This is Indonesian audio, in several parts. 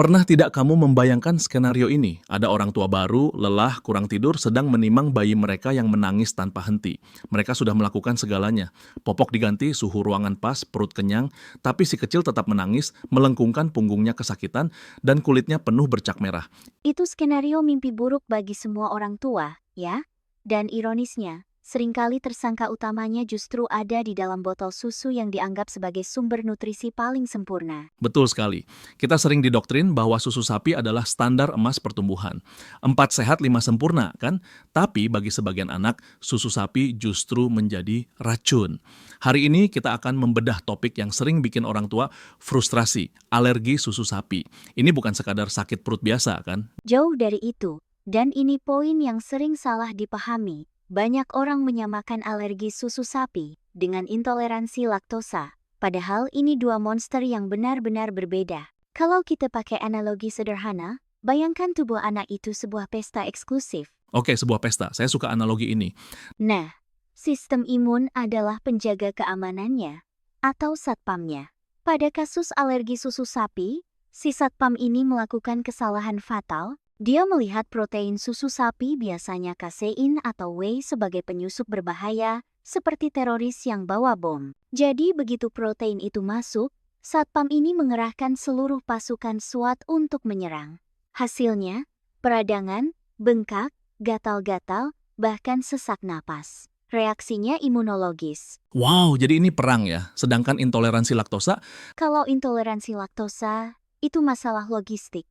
Pernah tidak kamu membayangkan skenario ini? Ada orang tua baru, lelah, kurang tidur, sedang menimang bayi mereka yang menangis tanpa henti. Mereka sudah melakukan segalanya. Popok diganti, suhu ruangan pas, perut kenyang, tapi si kecil tetap menangis, melengkungkan punggungnya kesakitan, dan kulitnya penuh bercak merah. Itu skenario mimpi buruk bagi semua orang tua, ya? Dan ironisnya, seringkali tersangka utamanya justru ada di dalam botol susu yang dianggap sebagai sumber nutrisi paling sempurna. Betul sekali. Kita sering didoktrin bahwa susu sapi adalah standar emas pertumbuhan. 4 sehat, 5 sempurna, kan? Tapi bagi sebagian anak, susu sapi justru menjadi racun. Hari ini kita akan membedah topik yang sering bikin orang tua frustrasi, alergi susu sapi. Ini bukan sekadar sakit perut biasa, kan? Jauh dari itu, dan ini poin yang sering salah dipahami. Banyak orang menyamakan alergi susu sapi dengan intoleransi laktosa. Padahal ini dua monster yang benar-benar berbeda. Kalau kita pakai analogi sederhana, bayangkan tubuh anak itu sebuah pesta eksklusif. Oke, sebuah pesta. Saya suka analogi ini. Nah, sistem imun adalah penjaga keamanannya, atau satpamnya. Pada kasus alergi susu sapi, si satpam ini melakukan kesalahan fatal. Dia melihat protein susu sapi biasanya kasein atau whey sebagai penyusup berbahaya, seperti teroris yang bawa bom. Jadi begitu protein itu masuk, satpam ini mengerahkan seluruh pasukan SWAT untuk menyerang. Hasilnya, peradangan, bengkak, gatal-gatal, bahkan sesak napas. Reaksinya imunologis. Wow, jadi ini perang ya. Sedangkan intoleransi laktosa, Kalau intoleransi laktosa, itu masalah logistik.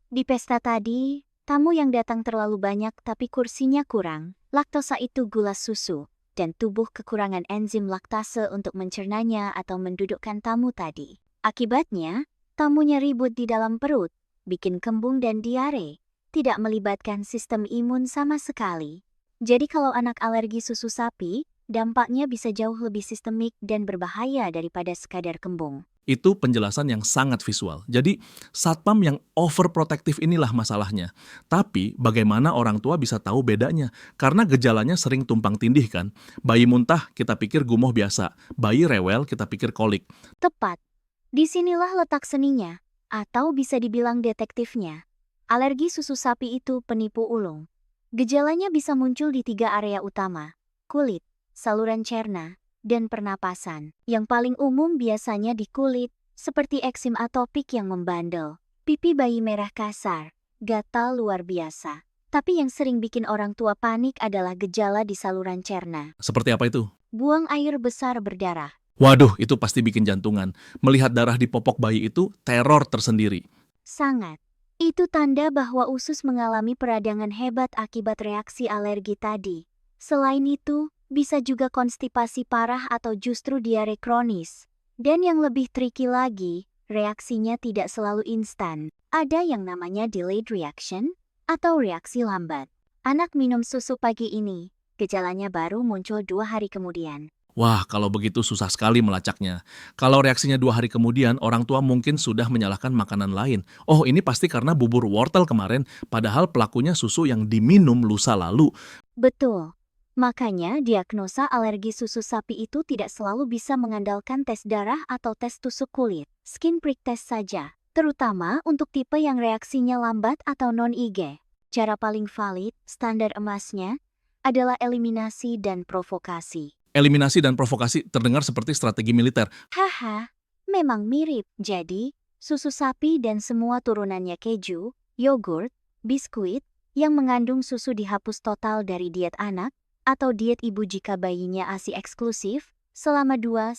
Di pesta tadi, tamu yang datang terlalu banyak tapi kursinya kurang. Laktosa itu gula susu, dan tubuh kekurangan enzim laktase untuk mencernanya atau mendudukkan tamu tadi. Akibatnya, tamunya ribut di dalam perut, bikin kembung dan diare, tidak melibatkan sistem imun sama sekali. Jadi kalau anak alergi susu sapi, dampaknya bisa jauh lebih sistemik dan berbahaya daripada sekadar kembung. itu penjelasan yang sangat visual. Jadi, satpam yang overprotective inilah masalahnya. Tapi, bagaimana orang tua bisa tahu bedanya? Karena gejalanya sering tumpang tindih kan? Bayi muntah, kita pikir gumoh biasa. Bayi rewel, kita pikir kolik. Tepat. Disinilah letak seninya, atau bisa dibilang detektifnya. Alergi susu sapi itu penipu ulung. Gejalanya bisa muncul di 3 area utama: kulit, saluran cerna, dan pernapasan. Yang paling umum biasanya di kulit, seperti eksim atopik yang membandel, pipi bayi merah kasar, gatal luar biasa. Tapi yang sering bikin orang tua panik adalah gejala di saluran cerna. Seperti apa itu? Buang air besar berdarah. Waduh, itu pasti bikin jantungan. Melihat darah di popok bayi itu teror tersendiri. Sangat. Itu tanda bahwa usus mengalami peradangan hebat akibat reaksi alergi tadi. Selain itu, bisa juga konstipasi parah atau justru diare kronis. Dan yang lebih tricky lagi, reaksinya tidak selalu instan. Ada yang namanya delayed reaction atau reaksi lambat. Anak minum susu pagi ini, gejalanya baru muncul 2 hari kemudian. Wah, kalau begitu susah sekali melacaknya. Kalau reaksinya 2 hari kemudian, orang tua mungkin sudah menyalahkan makanan lain. Oh, ini pasti karena bubur wortel kemarin, padahal pelakunya susu yang diminum lusa lalu. Betul. Makanya diagnosa alergi susu sapi itu tidak selalu bisa mengandalkan tes darah atau tes tusuk kulit. Skin prick test saja, terutama untuk tipe yang reaksinya lambat atau non-IG. Cara paling valid, standar emasnya, adalah eliminasi dan provokasi. Eliminasi dan provokasi terdengar seperti strategi militer. Haha, memang mirip. Jadi, susu sapi dan semua turunannya keju, yogurt, biskuit, yang mengandung susu dihapus total dari diet anak, atau diet ibu jika bayinya ASI eksklusif, selama 2-4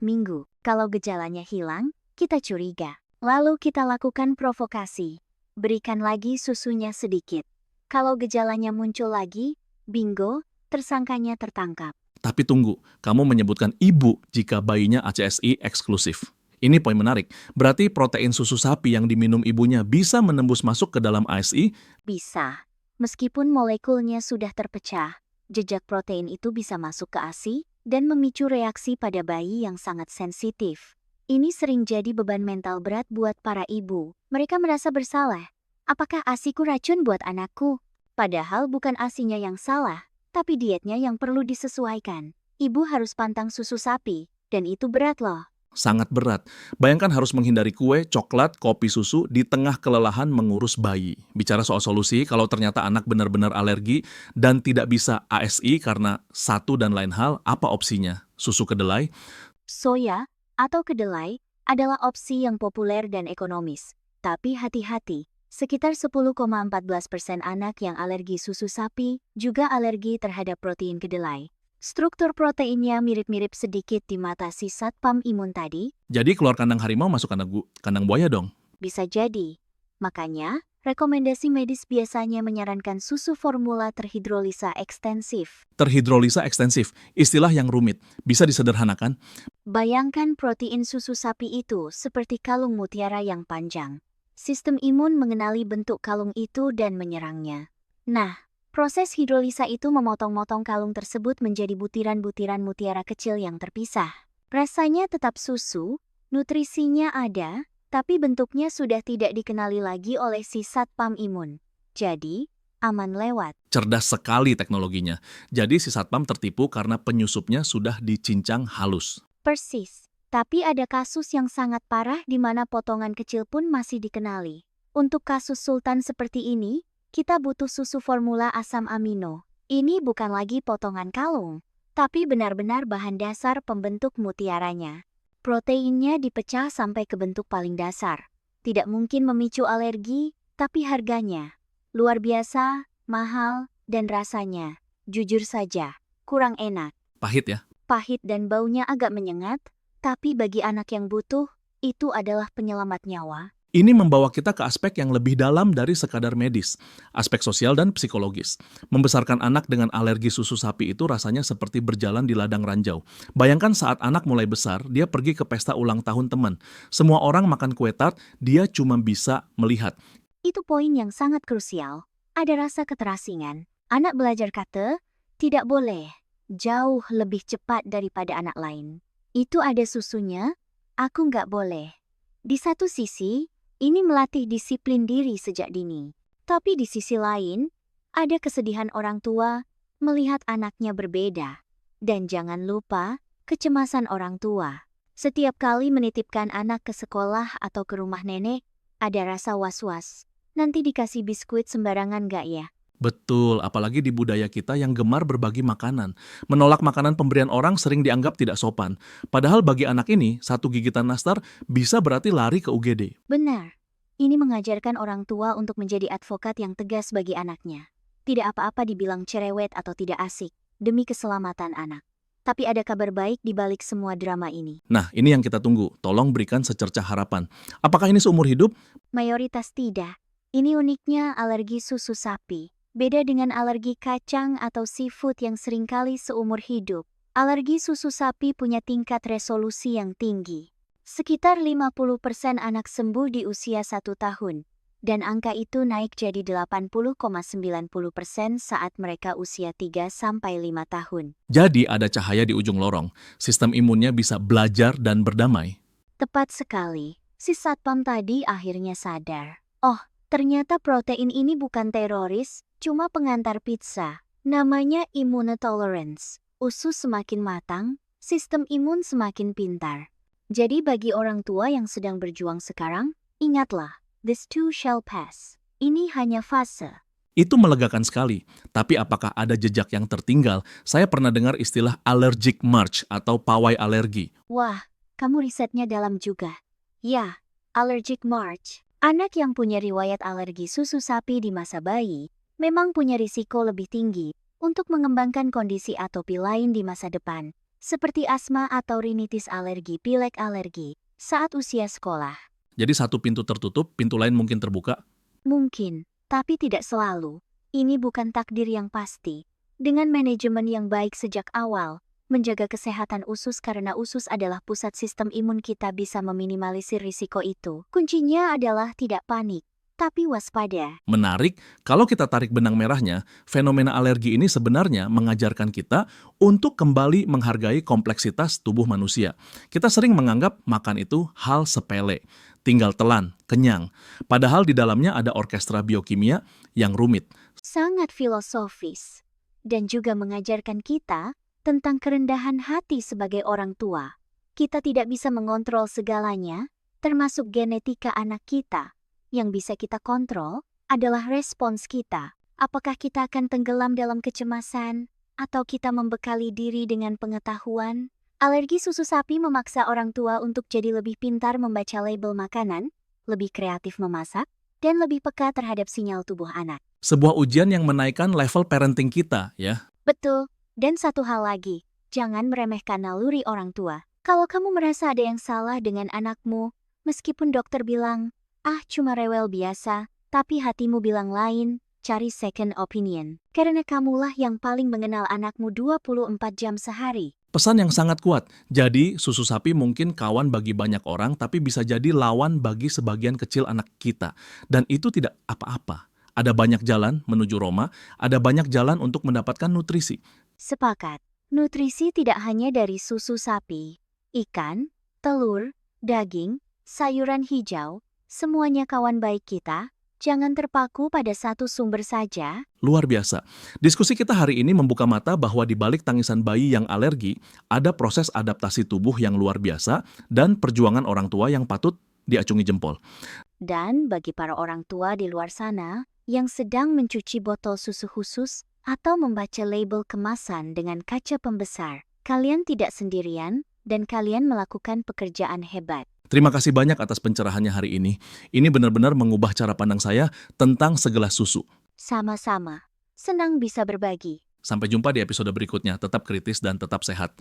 minggu. Kalau gejalanya hilang, kita curiga. Lalu kita lakukan provokasi. Berikan lagi susunya sedikit. Kalau gejalanya muncul lagi, bingo, tersangkanya tertangkap. Tapi tunggu, kamu menyebutkan ibu jika bayinya ACSI eksklusif. Ini poin menarik. Berarti protein susu sapi yang diminum ibunya bisa menembus masuk ke dalam ASI? Bisa. Meskipun molekulnya sudah terpecah, jejak protein itu bisa masuk ke ASI dan memicu reaksi pada bayi yang sangat sensitif. Ini sering jadi beban mental berat buat para ibu. Mereka merasa bersalah. Apakah ASIku racun buat anakku? Padahal bukan ASInya yang salah, tapi dietnya yang perlu disesuaikan. Ibu harus pantang susu sapi, dan itu berat loh. sangat berat. Bayangkan harus menghindari kue, coklat, kopi susu di tengah kelelahan mengurus bayi. Bicara soal solusi, kalau ternyata anak benar-benar alergi dan tidak bisa ASI karena satu dan lain hal, apa opsinya? Susu kedelai? Soya atau kedelai adalah opsi yang populer dan ekonomis. Tapi hati-hati, sekitar 10,14% anak yang alergi susu sapi juga alergi terhadap protein kedelai. Struktur proteinnya mirip-mirip sedikit di mata si satpam imun tadi, Jadi keluar kandang harimau masuk kandang buaya dong. bisa jadi. Makanya, rekomendasi medis biasanya menyarankan susu formula terhidrolisa ekstensif. Terhidrolisa ekstensif, istilah yang rumit. Bisa disederhanakan? Bayangkan protein susu sapi itu seperti kalung mutiara yang panjang. Sistem imun mengenali bentuk kalung itu dan menyerangnya. Nah, proses hidrolisa itu memotong-motong kalung tersebut menjadi butiran-butiran mutiara kecil yang terpisah. Rasanya tetap susu, nutrisinya ada, tapi bentuknya sudah tidak dikenali lagi oleh si satpam imun. Jadi, aman lewat. Cerdas sekali teknologinya. Jadi si satpam tertipu karena penyusupnya sudah dicincang halus. Persis. Tapi ada kasus yang sangat parah di mana potongan kecil pun masih dikenali. Untuk kasus sultan seperti ini, kita butuh susu formula asam amino. Ini bukan lagi potongan kalung, tapi benar-benar bahan dasar pembentuk mutiaranya. Proteinnya dipecah sampai ke bentuk paling dasar. Tidak mungkin memicu alergi, tapi harganya luar biasa, mahal, dan rasanya, jujur saja, kurang enak. Pahit ya? Pahit dan baunya agak menyengat, tapi bagi anak yang butuh, itu adalah penyelamat nyawa. Ini membawa kita ke aspek yang lebih dalam dari sekadar medis, aspek sosial dan psikologis. Membesarkan anak dengan alergi susu sapi itu rasanya seperti berjalan di ladang ranjau. Bayangkan saat anak mulai besar, dia pergi ke pesta ulang tahun teman. Semua orang makan kue tart, dia cuma bisa melihat. Itu poin yang sangat krusial. Ada rasa keterasingan. Anak belajar kata, tidak boleh, jauh lebih cepat daripada anak lain. Itu ada susunya, aku nggak boleh. Di satu sisi, ini melatih disiplin diri sejak dini. Tapi di sisi lain, ada kesedihan orang tua melihat anaknya berbeda. Dan jangan lupa, kecemasan orang tua. Setiap kali menitipkan anak ke sekolah atau ke rumah nenek, ada rasa was-was. Nanti dikasih biskuit sembarangan nggak ya? Betul, apalagi di budaya kita yang gemar berbagi makanan. Menolak makanan pemberian orang sering dianggap tidak sopan. Padahal bagi anak ini, satu gigitan nastar bisa berarti lari ke UGD. Benar. Ini mengajarkan orang tua untuk menjadi advokat yang tegas bagi anaknya. Tidak apa-apa dibilang cerewet atau tidak asik, demi keselamatan anak. Tapi ada kabar baik di balik semua drama ini. Nah, ini yang kita tunggu. Tolong berikan secercah harapan. Apakah ini seumur hidup? Mayoritas tidak. Ini uniknya alergi susu sapi. Beda dengan alergi kacang atau seafood yang seringkali seumur hidup. Alergi susu sapi punya tingkat resolusi yang tinggi. Sekitar 50% anak sembuh di usia 1 tahun. Dan angka itu naik jadi 80,90% saat mereka usia 3-5 tahun. Jadi ada cahaya di ujung lorong. Sistem imunnya bisa belajar dan berdamai. Tepat sekali. Si satpam tadi akhirnya sadar. Oh, ternyata protein ini bukan teroris, cuma pengantar pizza. Namanya immunotolerance. Usus semakin matang, sistem imun semakin pintar. Jadi bagi orang tua yang sedang berjuang sekarang, ingatlah, this too shall pass. Ini hanya fase. Itu melegakan sekali. Tapi apakah ada jejak yang tertinggal? Saya pernah dengar istilah allergic march atau pawai alergi. Wah, kamu risetnya dalam juga. Ya, allergic march. Anak yang punya riwayat alergi susu sapi di masa bayi, memang punya risiko lebih tinggi untuk mengembangkan kondisi atopi lain di masa depan, seperti asma atau rinitis alergi pilek alergi, saat usia sekolah. Jadi satu pintu tertutup, pintu lain mungkin terbuka. Mungkin, tapi tidak selalu. Ini bukan takdir yang pasti. Dengan manajemen yang baik sejak awal, menjaga kesehatan usus karena usus adalah pusat sistem imun kita bisa meminimalisir risiko itu. Kuncinya adalah tidak panik, tapi waspada. Menarik, kalau kita tarik benang merahnya, fenomena alergi ini sebenarnya mengajarkan kita untuk kembali menghargai kompleksitas tubuh manusia. Kita sering menganggap makan itu hal sepele, tinggal telan, kenyang. Padahal di dalamnya ada orkestra biokimia yang rumit. Sangat filosofis. Dan juga mengajarkan kita tentang kerendahan hati sebagai orang tua. Kita tidak bisa mengontrol segalanya, termasuk genetika anak kita. Yang bisa kita kontrol adalah respons kita. Apakah kita akan tenggelam dalam kecemasan, atau kita membekali diri dengan pengetahuan? Alergi susu sapi memaksa orang tua untuk jadi lebih pintar membaca label makanan, lebih kreatif memasak, dan lebih peka terhadap sinyal tubuh anak. Sebuah ujian yang menaikkan level parenting kita, ya. Betul, dan satu hal lagi, jangan meremehkan naluri orang tua. Kalau kamu merasa ada yang salah dengan anakmu, meskipun dokter bilang, cuma rewel biasa, tapi hatimu bilang lain, cari second opinion. Karena kamulah yang paling mengenal anakmu 24 jam sehari. Pesan yang sangat kuat. Jadi, susu sapi mungkin kawan bagi banyak orang, tapi bisa jadi lawan bagi sebagian kecil anak kita. Dan itu tidak apa-apa. Ada banyak jalan menuju Roma, ada banyak jalan untuk mendapatkan nutrisi. Sepakat, nutrisi tidak hanya dari susu sapi, ikan, telur, daging, sayuran hijau, semuanya kawan baik kita. Jangan terpaku pada satu sumber saja. Luar biasa. Diskusi kita hari ini membuka mata bahwa di balik tangisan bayi yang alergi, ada proses adaptasi tubuh yang luar biasa dan perjuangan orang tua yang patut diacungi jempol. Dan bagi para orang tua di luar sana yang sedang mencuci botol susu khusus atau membaca label kemasan dengan kaca pembesar, kalian tidak sendirian dan kalian melakukan pekerjaan hebat. Terima kasih banyak atas pencerahannya hari ini. Ini benar-benar mengubah cara pandang saya tentang segelas susu. Sama-sama. Senang bisa berbagi. Sampai jumpa di episode berikutnya. Tetap kritis dan tetap sehat.